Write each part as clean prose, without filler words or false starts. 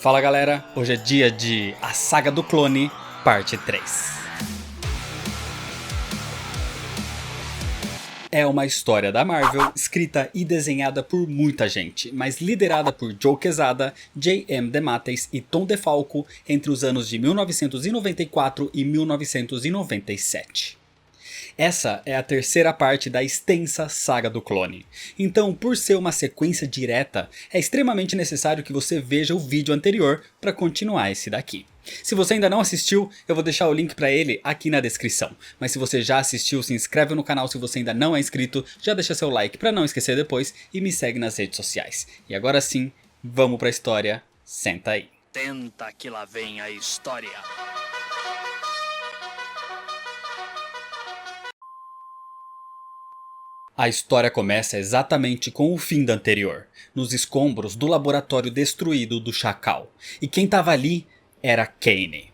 Fala galera, hoje é dia de A Saga do Clone, parte 3. É uma história da Marvel, escrita e desenhada por muita gente, mas liderada por Joe Quesada, J.M. DeMatteis e Tom DeFalco entre os anos de 1994 e 1997. Essa é a terceira parte da extensa Saga do Clone, então por ser uma sequência direta, é extremamente necessário que você veja o vídeo anterior para continuar esse daqui. Se você ainda não assistiu, eu vou deixar o link para ele aqui na descrição, mas se você já assistiu, se inscreve no canal se você ainda não é inscrito, já deixa seu like para não esquecer depois e me segue nas redes sociais. E agora sim, vamos para a história, senta aí. Tenta que lá vem a história. A história começa exatamente com o fim da anterior, nos escombros do laboratório destruído do Chacal, e quem estava ali era Kane.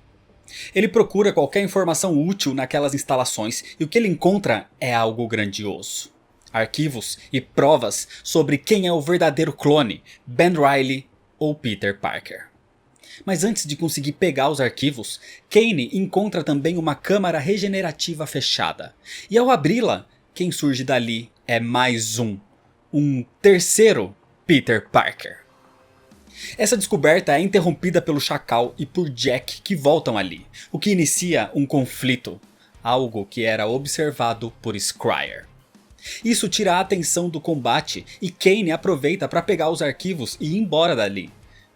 Ele procura qualquer informação útil naquelas instalações e o que ele encontra é algo grandioso. Arquivos e provas sobre quem é o verdadeiro clone, Ben Reilly ou Peter Parker. Mas antes de conseguir pegar os arquivos, Kane encontra também uma câmara regenerativa fechada, e ao abri-la, quem surge dali é mais um terceiro Peter Parker. Essa descoberta é interrompida pelo Chacal e por Jack que voltam ali, o que inicia um conflito, algo que era observado por Scryer. Isso tira a atenção do combate e Kane aproveita para pegar os arquivos e ir embora dali,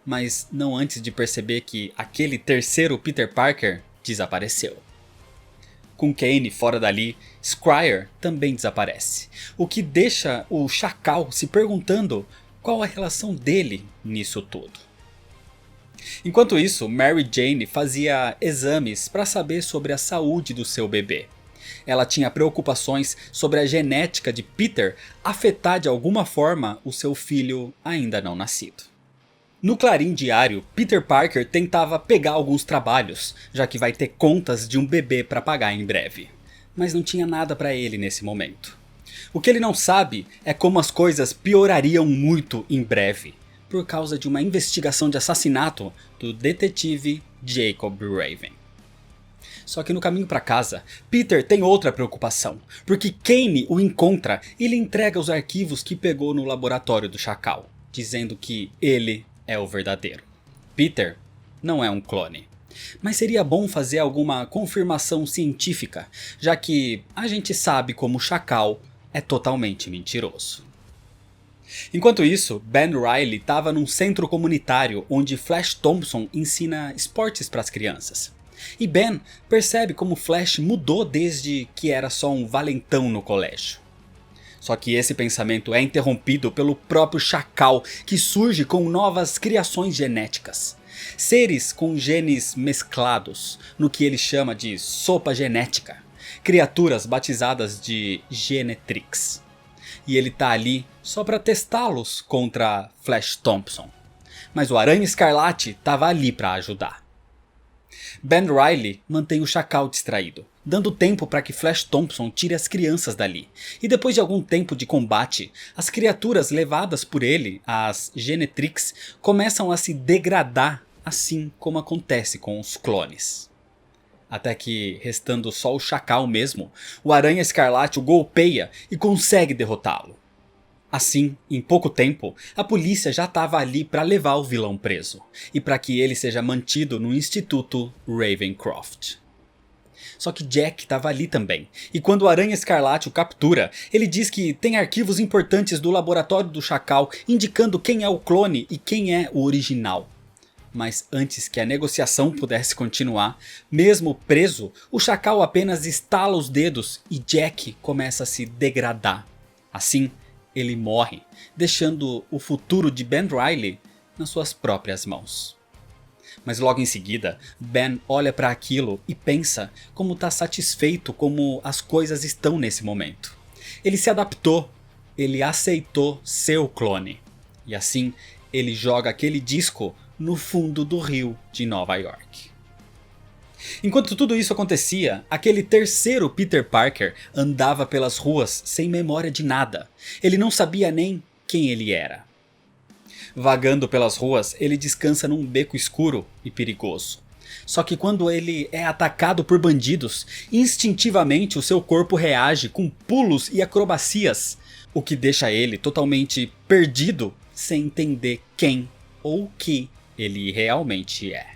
mas não antes de perceber que aquele terceiro Peter Parker desapareceu. Com Kane fora dali, Scryer também desaparece, o que deixa o Chacal se perguntando qual a relação dele nisso tudo. Enquanto isso, Mary Jane fazia exames para saber sobre a saúde do seu bebê. Ela tinha preocupações sobre a genética de Peter afetar de alguma forma o seu filho ainda não nascido. No Clarim Diário, Peter Parker tentava pegar alguns trabalhos, já que vai ter contas de um bebê para pagar em breve. Mas não tinha nada para ele nesse momento. O que ele não sabe é como as coisas piorariam muito em breve, por causa de uma investigação de assassinato do detetive Jacob Raven. Só que no caminho para casa, Peter tem outra preocupação, porque Kane o encontra e lhe entrega os arquivos que pegou no laboratório do Chacal, dizendo que ele é o verdadeiro. Peter não é um clone. Mas seria bom fazer alguma confirmação científica, já que a gente sabe como o Chacal é totalmente mentiroso. Enquanto isso, Ben Reilly estava num centro comunitário onde Flash Thompson ensina esportes para as crianças. E Ben percebe como Flash mudou desde que era só um valentão no colégio. Só que esse pensamento é interrompido pelo próprio Chacal, que surge com novas criações genéticas. Seres com genes mesclados, no que ele chama de sopa genética. Criaturas batizadas de Genetrix. E ele tá ali só para testá-los contra Flash Thompson. Mas o Aranha Escarlate estava ali para ajudar. Ben Reilly mantém o Chacal distraído, dando tempo para que Flash Thompson tire as crianças dali. E depois de algum tempo de combate, as criaturas levadas por ele, as Genetrix, começam a se degradar, assim como acontece com os clones. Até que, restando só o Chacal mesmo, o Aranha Escarlate o golpeia e consegue derrotá-lo. Assim, em pouco tempo, a polícia já estava ali para levar o vilão preso, e para que ele seja mantido no Instituto Ravencroft. Só que Jack estava ali também, e quando o Aranha Escarlate o captura, ele diz que tem arquivos importantes do laboratório do Chacal indicando quem é o clone e quem é o original. Mas antes que a negociação pudesse continuar, mesmo preso, o Chacal apenas estala os dedos e Jack começa a se degradar. Assim, ele morre, deixando o futuro de Ben Reilly nas suas próprias mãos. Mas logo em seguida, Ben olha para aquilo e pensa como está satisfeito como as coisas estão nesse momento. Ele se adaptou, ele aceitou ser o clone. E assim, ele joga aquele disco no fundo do rio de Nova York. Enquanto tudo isso acontecia, aquele terceiro Peter Parker andava pelas ruas sem memória de nada. Ele não sabia nem quem ele era. Vagando pelas ruas, ele descansa num beco escuro e perigoso. Só que quando ele é atacado por bandidos, instintivamente o seu corpo reage com pulos e acrobacias, o que deixa ele totalmente perdido, sem entender quem ou o que ele realmente é.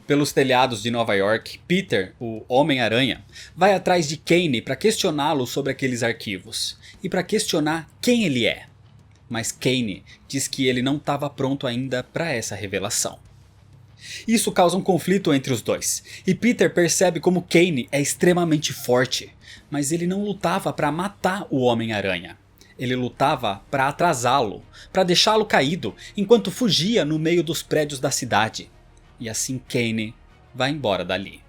Pelos telhados de Nova York, Peter, o Homem-Aranha, vai atrás de Kaine para questioná-lo sobre aqueles arquivos e para questionar quem ele é. Mas Kaine diz que ele não estava pronto ainda para essa revelação. Isso causa um conflito entre os dois, e Peter percebe como Kaine é extremamente forte, mas ele não lutava para matar o Homem-Aranha. Ele lutava para atrasá-lo, para deixá-lo caído enquanto fugia no meio dos prédios da cidade. E assim Kaine vai embora dali.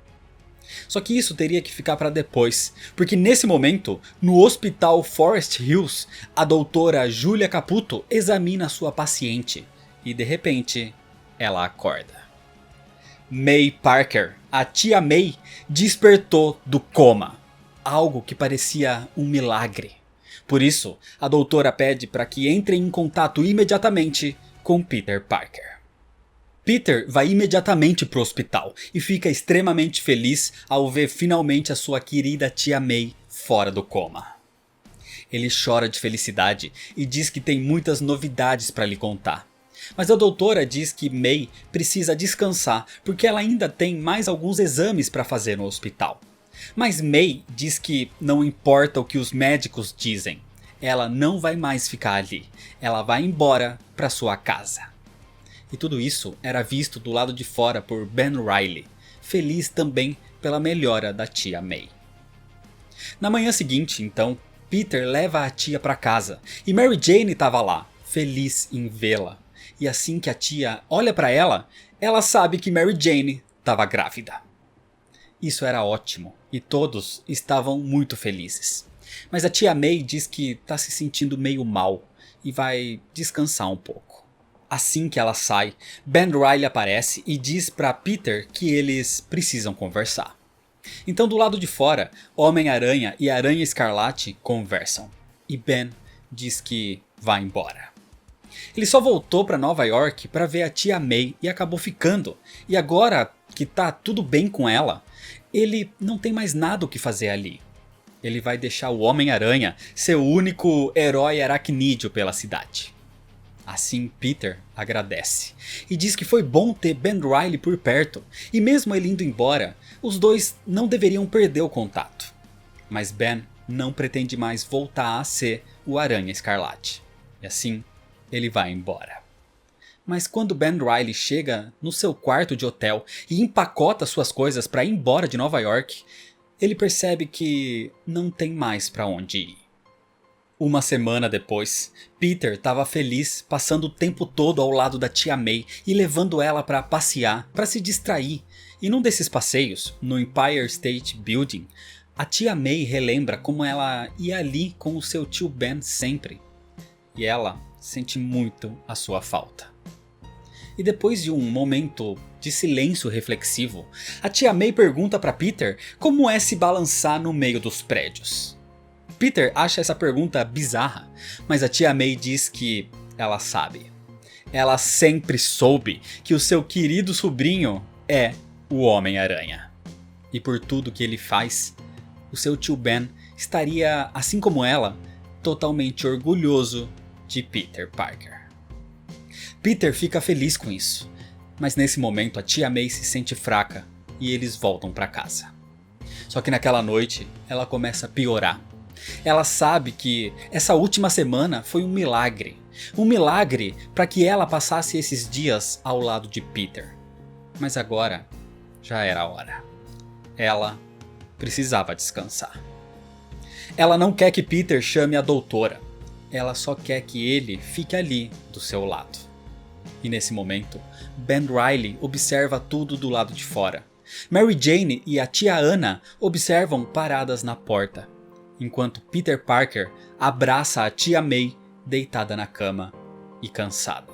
Só que isso teria que ficar para depois, porque nesse momento, no hospital Forest Hills, a doutora Julia Caputo examina sua paciente e de repente ela acorda. May Parker, a tia May, despertou do coma, algo que parecia um milagre. Por isso, a doutora pede para que entrem em contato imediatamente com Peter Parker. Peter vai imediatamente para o hospital e fica extremamente feliz ao ver finalmente a sua querida tia May fora do coma. Ele chora de felicidade e diz que tem muitas novidades para lhe contar. Mas a doutora diz que May precisa descansar porque ela ainda tem mais alguns exames para fazer no hospital. Mas May diz que não importa o que os médicos dizem, ela não vai mais ficar ali, ela vai embora para sua casa. E tudo isso era visto do lado de fora por Ben Reilly, feliz também pela melhora da tia May. Na manhã seguinte, então, Peter leva a tia para casa e Mary Jane estava lá, feliz em vê-la. E assim que a tia olha para ela, ela sabe que Mary Jane estava grávida. Isso era ótimo e todos estavam muito felizes. Mas a tia May diz que está se sentindo meio mal e vai descansar um pouco. Assim que ela sai, Ben Reilly aparece e diz para Peter que eles precisam conversar. Então do lado de fora, Homem-Aranha e Aranha Escarlate conversam. E Ben diz que vai embora. Ele só voltou para Nova York para ver a tia May e acabou ficando. E agora que tá tudo bem com ela, ele não tem mais nada o que fazer ali. Ele vai deixar o Homem-Aranha ser o único herói aracnídeo pela cidade. Assim Peter agradece e diz que foi bom ter Ben Reilly por perto e mesmo ele indo embora, os dois não deveriam perder o contato. Mas Ben não pretende mais voltar a ser o Aranha Escarlate. E assim ele vai embora. Mas quando Ben Reilly chega no seu quarto de hotel e empacota suas coisas para ir embora de Nova York, ele percebe que não tem mais para onde ir. Uma semana depois, Peter estava feliz passando o tempo todo ao lado da tia May e levando ela para passear, para se distrair. E num desses passeios, no Empire State Building, a tia May relembra como ela ia ali com o seu tio Ben sempre. E ela sente muito a sua falta. E depois de um momento de silêncio reflexivo, a tia May pergunta para Peter como é se balançar no meio dos prédios. Peter acha essa pergunta bizarra, mas a tia May diz que ela sabe. Ela sempre soube que o seu querido sobrinho é o Homem-Aranha. E por tudo que ele faz, o seu tio Ben estaria, assim como ela, totalmente orgulhoso de Peter Parker. Peter fica feliz com isso, mas nesse momento a tia May se sente fraca e eles voltam para casa. Só que naquela noite ela começa a piorar. Ela sabe que essa última semana foi um milagre. Um milagre para que ela passasse esses dias ao lado de Peter. Mas agora já era a hora. Ela precisava descansar. Ela não quer que Peter chame a doutora. Ela só quer que ele fique ali do seu lado. E nesse momento, Ben Reilly observa tudo do lado de fora. Mary Jane e a tia Anna observam paradas na porta, enquanto Peter Parker abraça a tia May deitada na cama e cansada,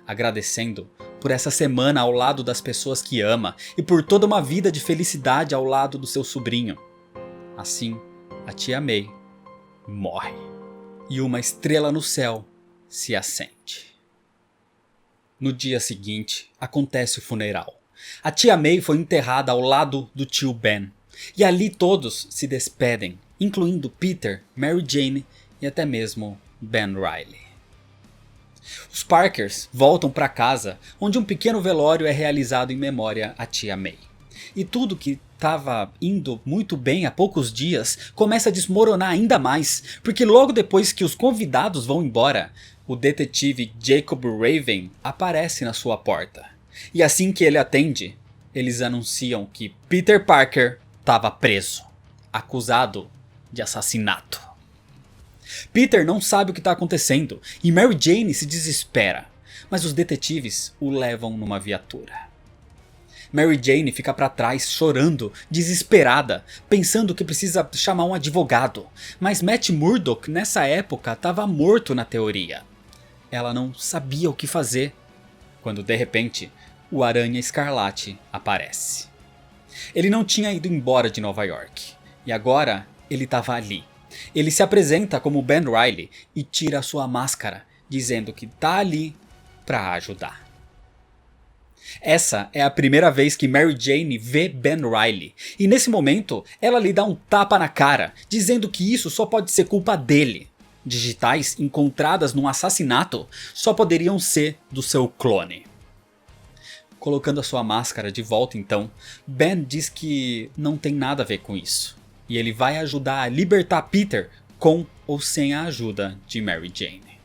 agradecendo por essa semana ao lado das pessoas que ama e por toda uma vida de felicidade ao lado do seu sobrinho. Assim, a tia May morre e uma estrela no céu se acende. No dia seguinte, acontece o funeral. A tia May foi enterrada ao lado do tio Ben. E ali todos se despedem, incluindo Peter, Mary Jane e até mesmo Ben Reilly. Os Parkers voltam para casa, onde um pequeno velório é realizado em memória à tia May. E tudo que estava indo muito bem há poucos dias começa a desmoronar ainda mais, porque logo depois que os convidados vão embora, o detetive Jacob Raven aparece na sua porta. E assim que ele atende, eles anunciam que Peter Parker estava preso, acusado de assassinato. Peter não sabe o que está acontecendo e Mary Jane se desespera, mas os detetives o levam numa viatura. Mary Jane fica para trás chorando, desesperada, pensando que precisa chamar um advogado, mas Matt Murdock nessa época estava morto na teoria. Ela não sabia o que fazer, quando de repente o Aranha Escarlate aparece. Ele não tinha ido embora de Nova York, e agora ele estava ali. Ele se apresenta como Ben Reilly e tira sua máscara, dizendo que está ali para ajudar. Essa é a primeira vez que Mary Jane vê Ben Reilly, e nesse momento ela lhe dá um tapa na cara, dizendo que isso só pode ser culpa dele. Digitais encontradas num assassinato só poderiam ser do seu clone. Colocando a sua máscara de volta então, Ben diz que não tem nada a ver com isso. E ele vai ajudar a libertar Peter com ou sem a ajuda de Mary Jane.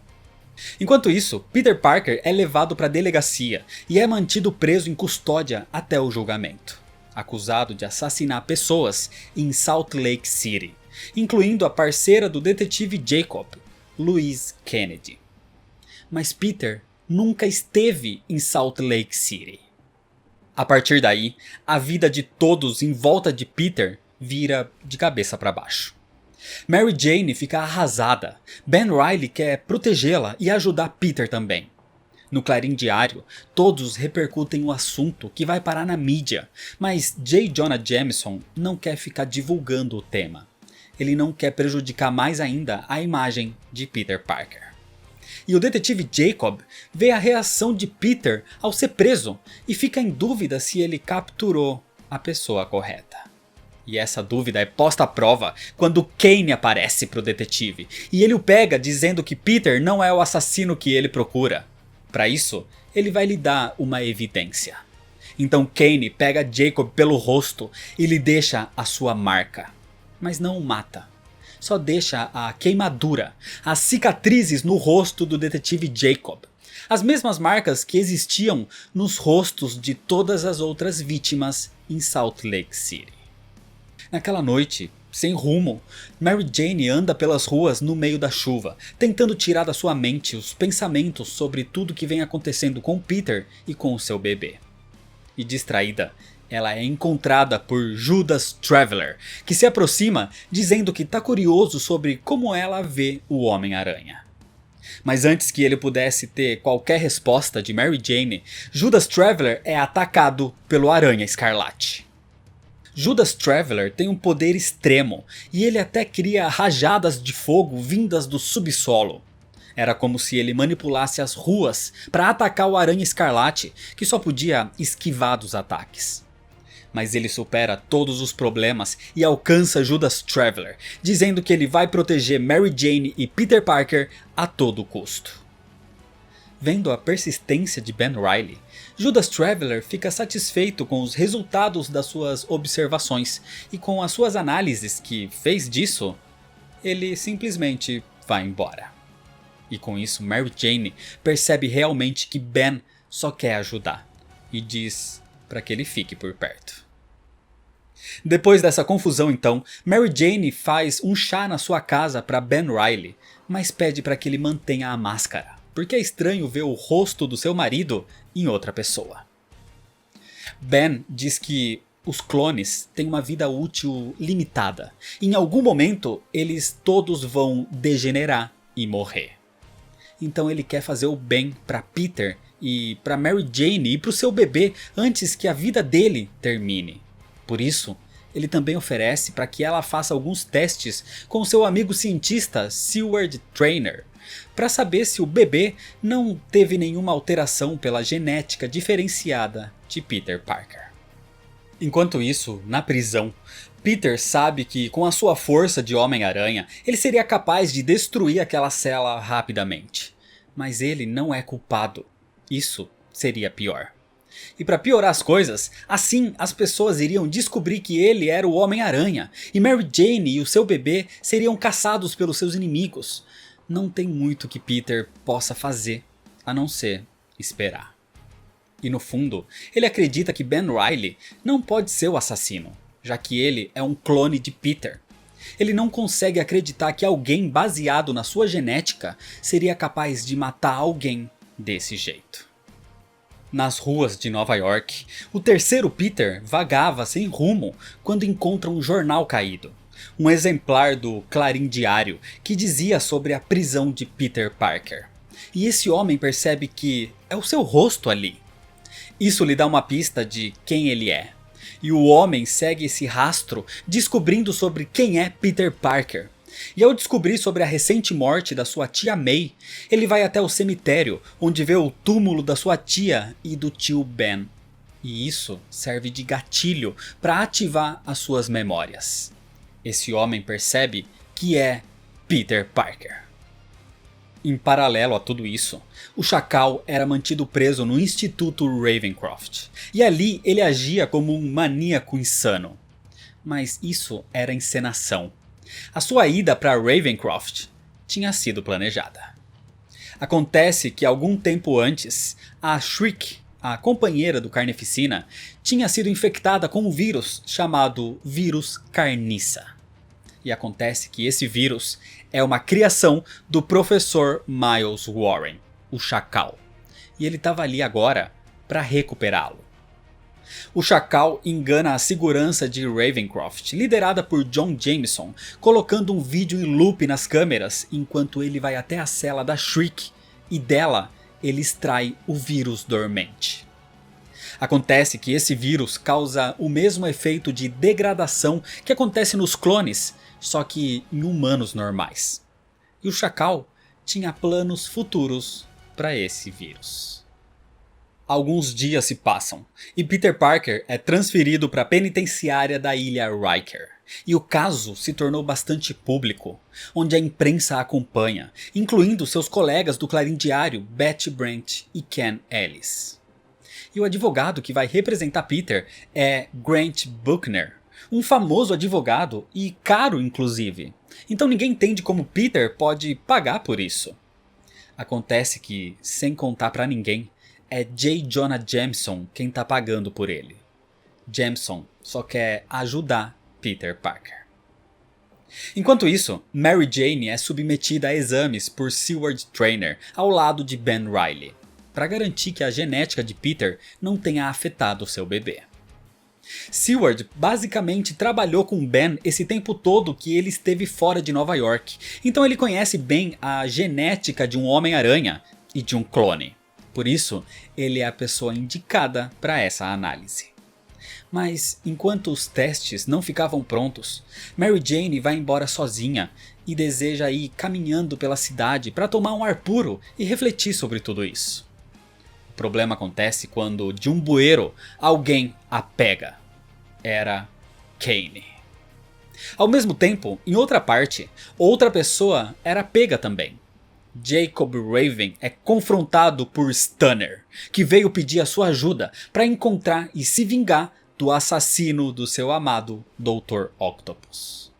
Enquanto isso, Peter Parker é levado para a delegacia e é mantido preso em custódia até o julgamento. Acusado de assassinar pessoas em Salt Lake City, incluindo a parceira do detetive Jacob, Louise Kennedy. Mas Peter nunca esteve em Salt Lake City. A partir daí, a vida de todos em volta de Peter vira de cabeça para baixo. Mary Jane fica arrasada. Ben Reilly quer protegê-la e ajudar Peter também. No Clarim Diário, todos repercutem o assunto que vai parar na mídia, mas J. Jonah Jameson não quer ficar divulgando o tema. Ele não quer prejudicar mais ainda a imagem de Peter Parker. E o detetive Jacob vê a reação de Peter ao ser preso e fica em dúvida se ele capturou a pessoa correta. E essa dúvida é posta à prova quando Kane aparece para o detetive e ele o pega dizendo que Peter não é o assassino que ele procura. Para isso, ele vai lhe dar uma evidência. Então Kane pega Jacob pelo rosto e lhe deixa a sua marca, mas não o mata. Só deixa a queimadura, as cicatrizes no rosto do detetive Jacob. As mesmas marcas que existiam nos rostos de todas as outras vítimas em Salt Lake City. Naquela noite, sem rumo, Mary Jane anda pelas ruas no meio da chuva, tentando tirar da sua mente os pensamentos sobre tudo que vem acontecendo com Peter e com o seu bebê. E distraída, ela é encontrada por Judas Traveler, que se aproxima dizendo que está curioso sobre como ela vê o Homem-Aranha. Mas antes que ele pudesse ter qualquer resposta de Mary Jane, Judas Traveler é atacado pelo Aranha Escarlate. Judas Traveler tem um poder extremo e ele até cria rajadas de fogo vindas do subsolo. Era como se ele manipulasse as ruas para atacar o Aranha Escarlate, que só podia esquivar dos ataques. Mas ele supera todos os problemas e alcança Judas Traveler, dizendo que ele vai proteger Mary Jane e Peter Parker a todo custo. Vendo a persistência de Ben Reilly, Judas Traveler fica satisfeito com os resultados das suas observações e com as suas análises que fez disso, ele simplesmente vai embora. E com isso Mary Jane percebe realmente que Ben só quer ajudar e diz para que ele fique por perto. Depois dessa confusão então, Mary Jane faz um chá na sua casa para Ben Reilly, mas pede para que ele mantenha a máscara, porque é estranho ver o rosto do seu marido em outra pessoa. Ben diz que os clones têm uma vida útil limitada. Em algum momento eles todos vão degenerar e morrer. Então ele quer fazer o bem para Peter e para Mary Jane e para o seu bebê antes que a vida dele termine. Por isso, ele também oferece para que ela faça alguns testes com seu amigo cientista Seward Trainer, para saber se o bebê não teve nenhuma alteração pela genética diferenciada de Peter Parker. Enquanto isso, na prisão, Peter sabe que com a sua força de Homem-Aranha, ele seria capaz de destruir aquela cela rapidamente. Mas ele não é culpado. Isso seria pior. E para piorar as coisas, assim as pessoas iriam descobrir que ele era o Homem-Aranha, e Mary Jane e o seu bebê seriam caçados pelos seus inimigos. Não tem muito que Peter possa fazer, a não ser esperar. E no fundo, ele acredita que Ben Reilly não pode ser o assassino, já que ele é um clone de Peter. Ele não consegue acreditar que alguém baseado na sua genética seria capaz de matar alguém desse jeito. Nas ruas de Nova York, o terceiro Peter vagava sem rumo quando encontra um jornal caído. Um exemplar do Clarim Diário que dizia sobre a prisão de Peter Parker. E esse homem percebe que é o seu rosto ali. Isso lhe dá uma pista de quem ele é. E o homem segue esse rastro descobrindo sobre quem é Peter Parker. E ao descobrir sobre a recente morte da sua tia May, ele vai até o cemitério, onde vê o túmulo da sua tia e do tio Ben. E isso serve de gatilho para ativar as suas memórias. Esse homem percebe que é Peter Parker. Em paralelo a tudo isso, o Chacal era mantido preso no Instituto Ravencroft. E ali ele agia como um maníaco insano. Mas isso era encenação. A sua ida para Ravencroft tinha sido planejada. Acontece que algum tempo antes, a Shriek, a companheira do Carneficina, tinha sido infectada com um vírus chamado Vírus Carniça. E acontece que esse vírus é uma criação do professor Miles Warren, o Chacal. E ele estava ali agora para recuperá-lo. O Chacal engana a segurança de Ravencroft, liderada por John Jameson, colocando um vídeo em loop nas câmeras enquanto ele vai até a cela da Shriek e dela ele extrai o vírus dormente. Acontece que esse vírus causa o mesmo efeito de degradação que acontece nos clones, só que em humanos normais. E o Chacal tinha planos futuros para esse vírus. Alguns dias se passam, e Peter Parker é transferido para a penitenciária da ilha Riker. E o caso se tornou bastante público, onde a imprensa acompanha, incluindo seus colegas do Clarim Diário, Betty Brant e Ken Ellis. E o advogado que vai representar Peter é Grant Buckner, um famoso advogado e caro inclusive. Então ninguém entende como Peter pode pagar por isso. Acontece que, sem contar pra ninguém, é J. Jonah Jameson quem tá pagando por ele. Jameson só quer ajudar Peter Parker. Enquanto isso, Mary Jane é submetida a exames por Seward Trainer ao lado de Ben Reilly, para garantir que a genética de Peter não tenha afetado seu bebê. Seward basicamente trabalhou com Ben esse tempo todo que ele esteve fora de Nova York, então ele conhece bem a genética de um Homem-Aranha e de um clone. Por isso, ele é a pessoa indicada para essa análise. Mas enquanto os testes não ficavam prontos, Mary Jane vai embora sozinha e deseja ir caminhando pela cidade para tomar um ar puro e refletir sobre tudo isso. O problema acontece quando, de um bueiro, alguém a pega. Era Kane. Ao mesmo tempo, em outra parte, outra pessoa era pega também. Jacob Raven é confrontado por Stunner, que veio pedir a sua ajuda para encontrar e se vingar do assassino do seu amado Dr. Octopus.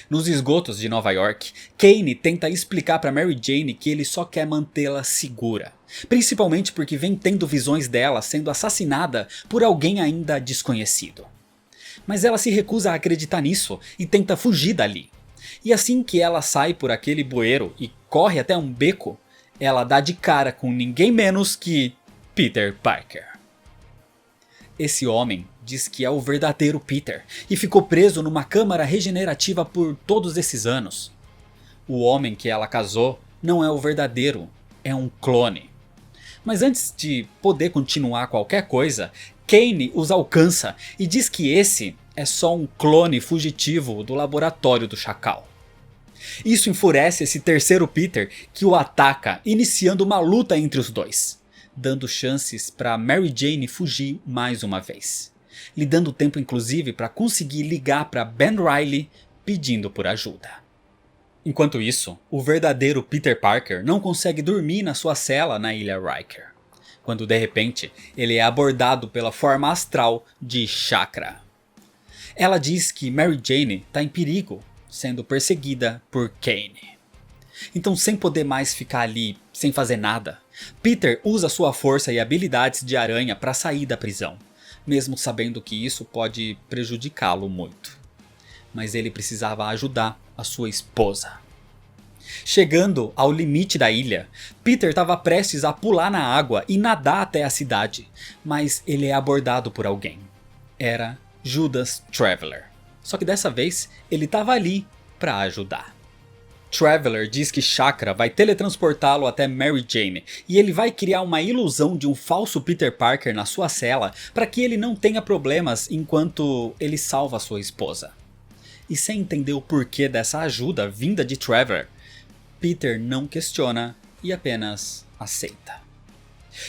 Nos esgotos de Nova York, Kane tenta explicar para Mary Jane que ele só quer mantê-la segura, principalmente porque vem tendo visões dela sendo assassinada por alguém ainda desconhecido. Mas ela se recusa a acreditar nisso e tenta fugir dali. E assim que ela sai por aquele bueiro e corre até um beco, ela dá de cara com ninguém menos que Peter Parker. Esse homem diz que é o verdadeiro Peter e ficou preso numa câmara regenerativa por todos esses anos. O homem que ela casou não é o verdadeiro, é um clone. Mas antes de poder continuar qualquer coisa, Kane os alcança e diz que esse é só um clone fugitivo do laboratório do Chacal. Isso enfurece esse terceiro Peter, que o ataca, iniciando uma luta entre os dois, dando chances para Mary Jane fugir mais uma vez, lhe dando tempo inclusive para conseguir ligar para Ben Reilly pedindo por ajuda. Enquanto isso, o verdadeiro Peter Parker não consegue dormir na sua cela na Ilha Riker, quando de repente ele é abordado pela forma astral de Chakra. Ela diz que Mary Jane está em perigo, sendo perseguida por Kane. Então, sem poder mais ficar ali sem fazer nada, Peter usa sua força e habilidades de aranha para sair da prisão, mesmo sabendo que isso pode prejudicá-lo muito. Mas ele precisava ajudar a sua esposa. Chegando ao limite da ilha, Peter estava prestes a pular na água e nadar até a cidade, mas ele é abordado por alguém. Era Judas Traveler. Só que dessa vez ele estava ali para ajudar. Traveler diz que Chakra vai teletransportá-lo até Mary Jane e ele vai criar uma ilusão de um falso Peter Parker na sua cela para que ele não tenha problemas enquanto ele salva sua esposa. E sem entender o porquê dessa ajuda vinda de Traveler, Peter não questiona e apenas aceita.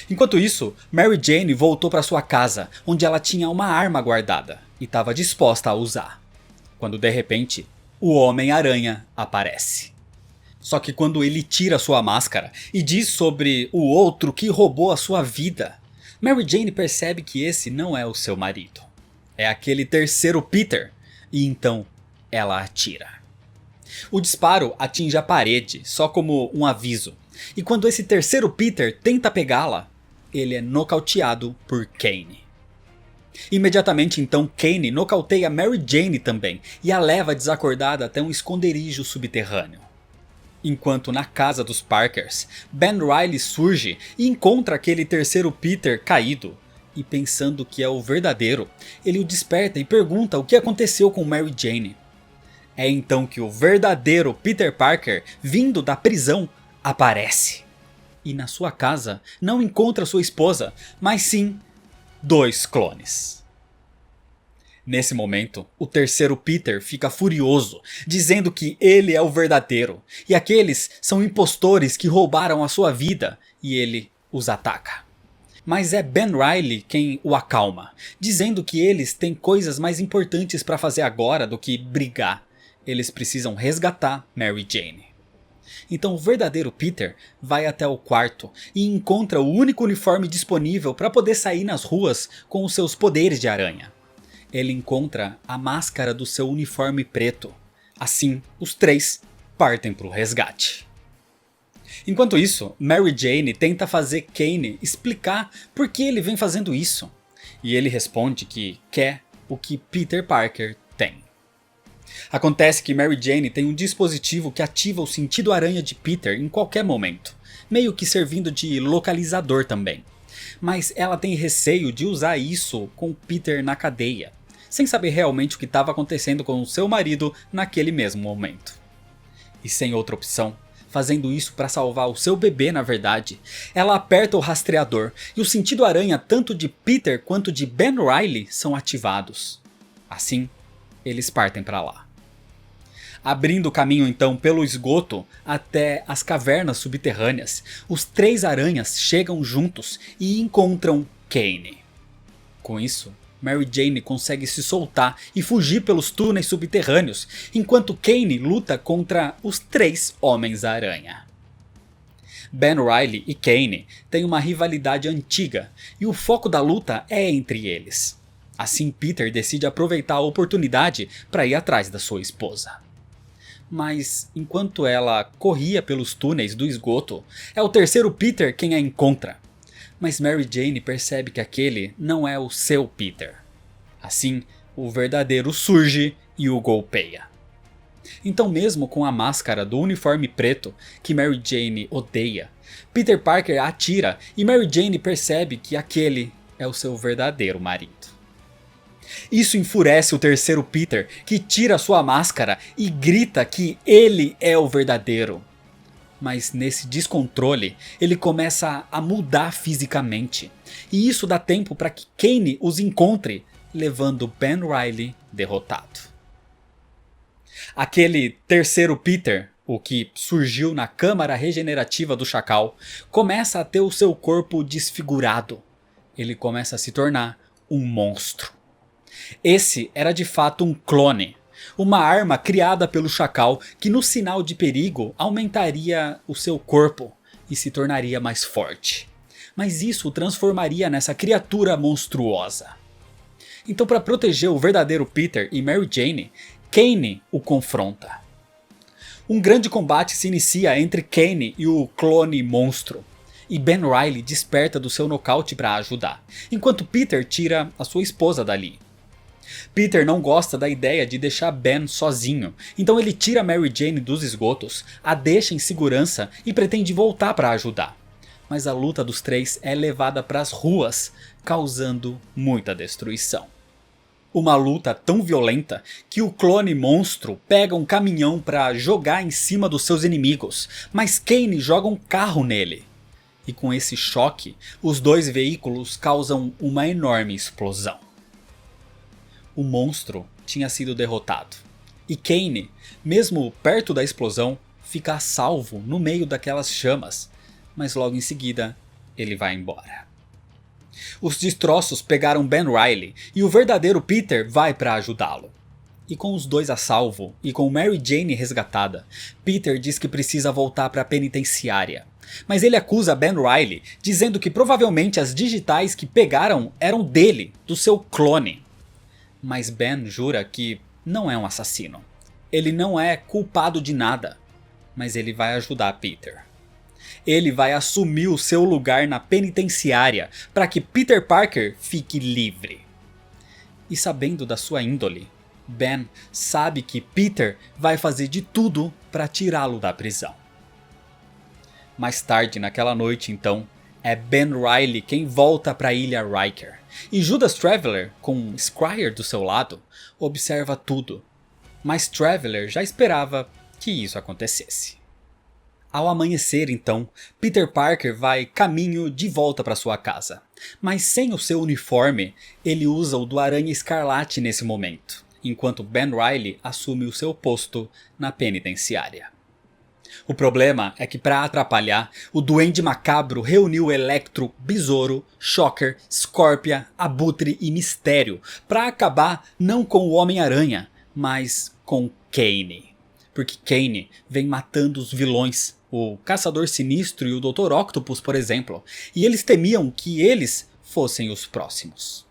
Enquanto isso, Mary Jane voltou para sua casa, onde ela tinha uma arma guardada e estava disposta a usar. Quando de repente, o Homem-Aranha aparece. Só que quando ele tira sua máscara e diz sobre o outro que roubou a sua vida, Mary Jane percebe que esse não é o seu marido. É aquele terceiro Peter, e então ela atira. O disparo atinge a parede, só como um aviso. E quando esse terceiro Peter tenta pegá-la, ele é nocauteado por Kane. Imediatamente então Kane nocauteia Mary Jane também e a leva desacordada até um esconderijo subterrâneo. Enquanto na casa dos Parkers, Ben Reilly surge e encontra aquele terceiro Peter caído. E pensando que é o verdadeiro, ele o desperta e pergunta o que aconteceu com Mary Jane. É então que o verdadeiro Peter Parker, vindo da prisão, aparece. E na sua casa não encontra sua esposa, mas sim 2 clones. Nesse momento, o terceiro Peter fica furioso, dizendo que ele é o verdadeiro, e aqueles são impostores que roubaram a sua vida, e ele os ataca. Mas é Ben Reilly quem o acalma, dizendo que eles têm coisas mais importantes para fazer agora do que brigar. Eles precisam resgatar Mary Jane. Então o verdadeiro Peter vai até o quarto e encontra o único uniforme disponível para poder sair nas ruas com os seus poderes de aranha. Ele encontra a máscara do seu uniforme preto. Assim, os 3 partem para o resgate. Enquanto isso, Mary Jane tenta fazer Kane explicar por que ele vem fazendo isso. E ele responde que quer o que Peter Parker tem. Acontece que Mary Jane tem um dispositivo que ativa o sentido aranha de Peter em qualquer momento, meio que servindo de localizador também. Mas ela tem receio de usar isso com Peter na cadeia, sem saber realmente o que estava acontecendo com o seu marido naquele mesmo momento. E sem outra opção, fazendo isso para salvar o seu bebê na verdade, ela aperta o rastreador e o sentido aranha tanto de Peter quanto de Ben Reilly são ativados. Assim, eles partem para lá. Abrindo o caminho então pelo esgoto até as cavernas subterrâneas, os 3 aranhas chegam juntos e encontram Kane. Com isso, Mary Jane consegue se soltar e fugir pelos túneis subterrâneos, enquanto Kane luta contra os 3 Homens-Aranha. Ben Reilly e Kane têm uma rivalidade antiga e o foco da luta é entre eles. Assim Peter decide aproveitar a oportunidade para ir atrás da sua esposa. Mas enquanto ela corria pelos túneis do esgoto, é o terceiro Peter quem a encontra. Mas Mary Jane percebe que aquele não é o seu Peter. Assim, o verdadeiro surge e o golpeia. Então mesmo com a máscara do uniforme preto, que Mary Jane odeia, Peter Parker atira e Mary Jane percebe que aquele é o seu verdadeiro marido. Isso enfurece o terceiro Peter, que tira sua máscara e grita que ele é o verdadeiro. Mas nesse descontrole, ele começa a mudar fisicamente. E isso dá tempo para que Kane os encontre, levando Ben Reilly derrotado. Aquele terceiro Peter, o que surgiu na câmara regenerativa do Chacal, começa a ter o seu corpo desfigurado. Ele começa a se tornar um monstro. Esse era de fato um clone, uma arma criada pelo Chacal que no sinal de perigo aumentaria o seu corpo e se tornaria mais forte. Mas isso o transformaria nessa criatura monstruosa. Então, para proteger o verdadeiro Peter e Mary Jane, Kane o confronta. Um grande combate se inicia entre Kane e o clone monstro, e Ben Reilly desperta do seu nocaute para ajudar, enquanto Peter tira a sua esposa dali. Peter não gosta da ideia de deixar Ben sozinho, então ele tira Mary Jane dos esgotos, a deixa em segurança e pretende voltar para ajudar. Mas a luta dos três é levada para as ruas, causando muita destruição. Uma luta tão violenta que o clone monstro pega um caminhão para jogar em cima dos seus inimigos, mas Kane joga um carro nele. E com esse choque, os dois veículos causam uma enorme explosão. O monstro tinha sido derrotado, e Kane, mesmo perto da explosão, fica a salvo no meio daquelas chamas, mas logo em seguida ele vai embora. Os destroços pegaram Ben Reilly e o verdadeiro Peter vai para ajudá-lo. E com os dois a salvo e com Mary Jane resgatada, Peter diz que precisa voltar para a penitenciária. Mas ele acusa Ben Reilly, dizendo que provavelmente as digitais que pegaram eram dele, do seu clone. Mas Ben jura que não é um assassino. Ele não é culpado de nada, mas ele vai ajudar Peter. Ele vai assumir o seu lugar na penitenciária para que Peter Parker fique livre. E sabendo da sua índole, Ben sabe que Peter vai fazer de tudo para tirá-lo da prisão. Mais tarde naquela noite então, é Ben Reilly quem volta para a Ilha Riker. E Judas Traveler, com Scryer do seu lado, observa tudo. Mas Traveler já esperava que isso acontecesse. Ao amanhecer então, Peter Parker vai caminho de volta para sua casa. Mas sem o seu uniforme, ele usa o do Aranha Escarlate nesse momento, enquanto Ben Reilly assume o seu posto na penitenciária. O problema é que para atrapalhar, o Duende Macabro reuniu Electro, Besouro, Shocker, Scorpia, Abutre e Mistério para acabar não com o Homem-Aranha, mas com Kane. Porque Kane vem matando os vilões, o Caçador Sinistro e o Dr. Octopus, por exemplo, e eles temiam que eles fossem os próximos.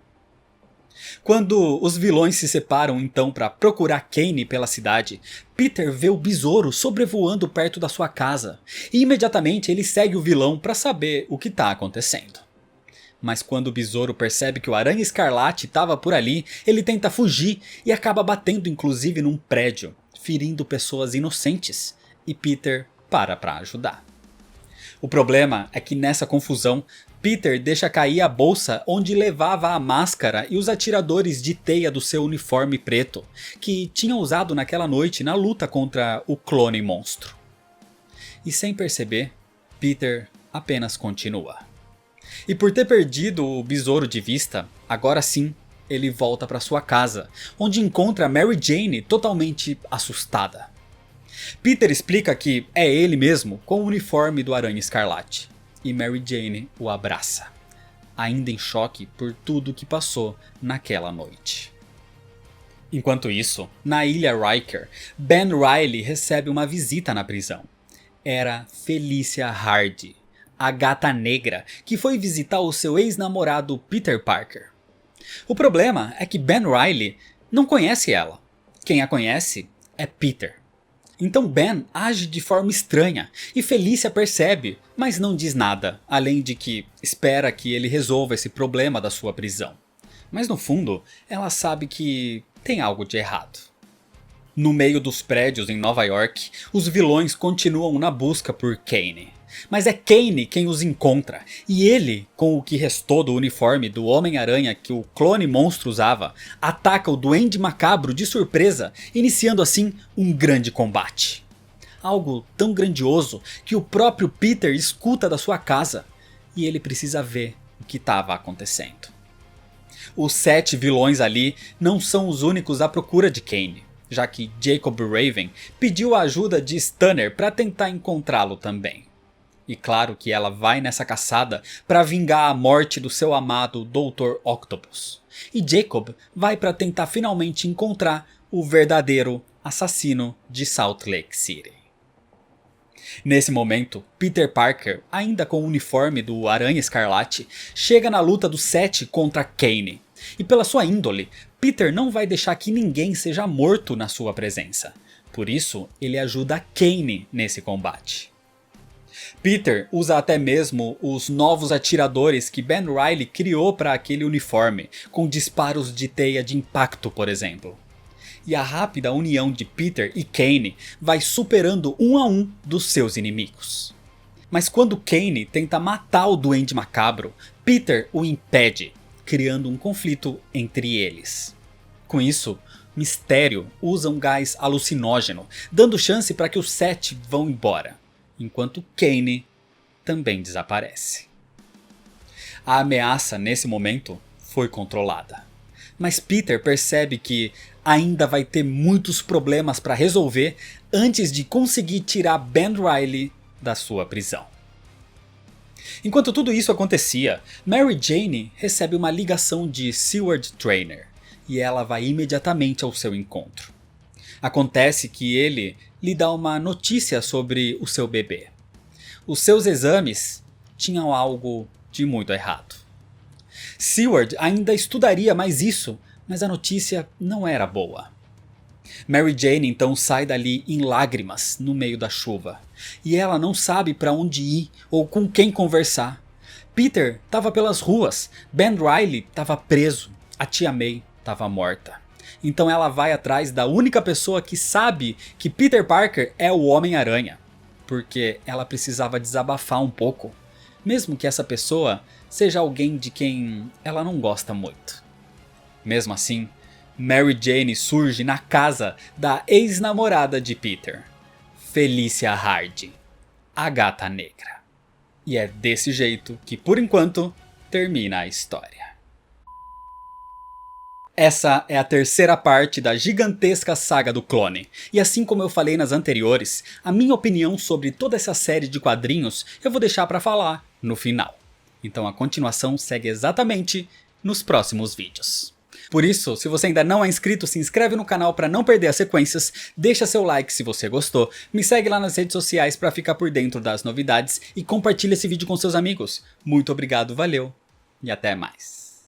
Quando os vilões se separam então para procurar Kane pela cidade, Peter vê o Besouro sobrevoando perto da sua casa, e imediatamente ele segue o vilão para saber o que está acontecendo. Mas quando o Besouro percebe que o Aranha Escarlate estava por ali, ele tenta fugir e acaba batendo inclusive num prédio, ferindo pessoas inocentes, e Peter para ajudar. O problema é que nessa confusão, Peter deixa cair a bolsa onde levava a máscara e os atiradores de teia do seu uniforme preto, que tinha usado naquela noite na luta contra o clone monstro. E sem perceber, Peter apenas continua. E por ter perdido o Besouro de vista, agora sim, ele volta para sua casa, onde encontra Mary Jane totalmente assustada. Peter explica que é ele mesmo com o uniforme do Aranha Escarlate, e Mary Jane o abraça, ainda em choque por tudo que passou naquela noite. Enquanto isso, na Ilha Riker, Ben Reilly recebe uma visita na prisão. Era Felicia Hardy, a gata negra que foi visitar o seu ex-namorado Peter Parker. O problema é que Ben Reilly não conhece ela. Quem a conhece é Peter. Então Ben age de forma estranha e Felicia percebe, mas não diz nada, além de que espera que ele resolva esse problema da sua prisão. Mas no fundo, ela sabe que tem algo de errado. No meio dos prédios em Nova York, os vilões continuam na busca por Kane. Mas é Kane quem os encontra, e ele, com o que restou do uniforme do Homem-Aranha que o clone monstro usava, ataca o Duende Macabro de surpresa, iniciando assim um grande combate. Algo tão grandioso que o próprio Peter escuta da sua casa, e ele precisa ver o que estava acontecendo. Os 7 vilões ali não são os únicos à procura de Kane. já que Jacob Raven pediu a ajuda de Stunner para tentar encontrá-lo também. E claro que ela vai nessa caçada para vingar a morte do seu amado Dr. Octopus. E Jacob vai para tentar finalmente encontrar o verdadeiro assassino de Salt Lake City. Nesse momento, Peter Parker, ainda com o uniforme do Aranha Escarlate, chega na luta do 7 contra Kane. E pela sua índole, Peter não vai deixar que ninguém seja morto na sua presença. Por isso, ele ajuda Kane nesse combate. Peter usa até mesmo os novos atiradores que Ben Reilly criou para aquele uniforme, com disparos de teia de impacto, por exemplo. E a rápida união de Peter e Kane vai superando um a um dos seus inimigos. Mas quando Kane tenta matar o Duende Macabro, Peter o impede, criando um conflito entre eles. Com isso, Mistério usa um gás alucinógeno, dando chance para que os 7 vão embora, enquanto Kane também desaparece. A ameaça nesse momento foi controlada, mas Peter percebe que ainda vai ter muitos problemas para resolver antes de conseguir tirar Ben Reilly da sua prisão. Enquanto tudo isso acontecia, Mary Jane recebe uma ligação de Seward Trainer e ela vai imediatamente ao seu encontro. Acontece que ele lhe dá uma notícia sobre o seu bebê. Os seus exames tinham algo de muito errado. Seward ainda estudaria mais isso, mas a notícia não era boa. Mary Jane então sai dali em lágrimas no meio da chuva. E ela não sabe para onde ir ou com quem conversar. Peter estava pelas ruas, Ben Reilly estava preso, a tia May estava morta. Então ela vai atrás da única pessoa que sabe que Peter Parker é o Homem-Aranha. Porque ela precisava desabafar um pouco, mesmo que essa pessoa seja alguém de quem ela não gosta muito. Mesmo assim, Mary Jane surge na casa da ex-namorada de Peter, Felicia Hardy, a Gata Negra. E é desse jeito que, por enquanto, termina a história. Essa é a terceira parte da gigantesca saga do clone. E assim como eu falei nas anteriores, a minha opinião sobre toda essa série de quadrinhos eu vou deixar para falar no final. Então a continuação segue exatamente nos próximos vídeos. Por isso, se você ainda não é inscrito, se inscreve no canal para não perder as sequências, deixa seu like se você gostou, me segue lá nas redes sociais para ficar por dentro das novidades e compartilha esse vídeo com seus amigos. Muito obrigado, valeu e até mais.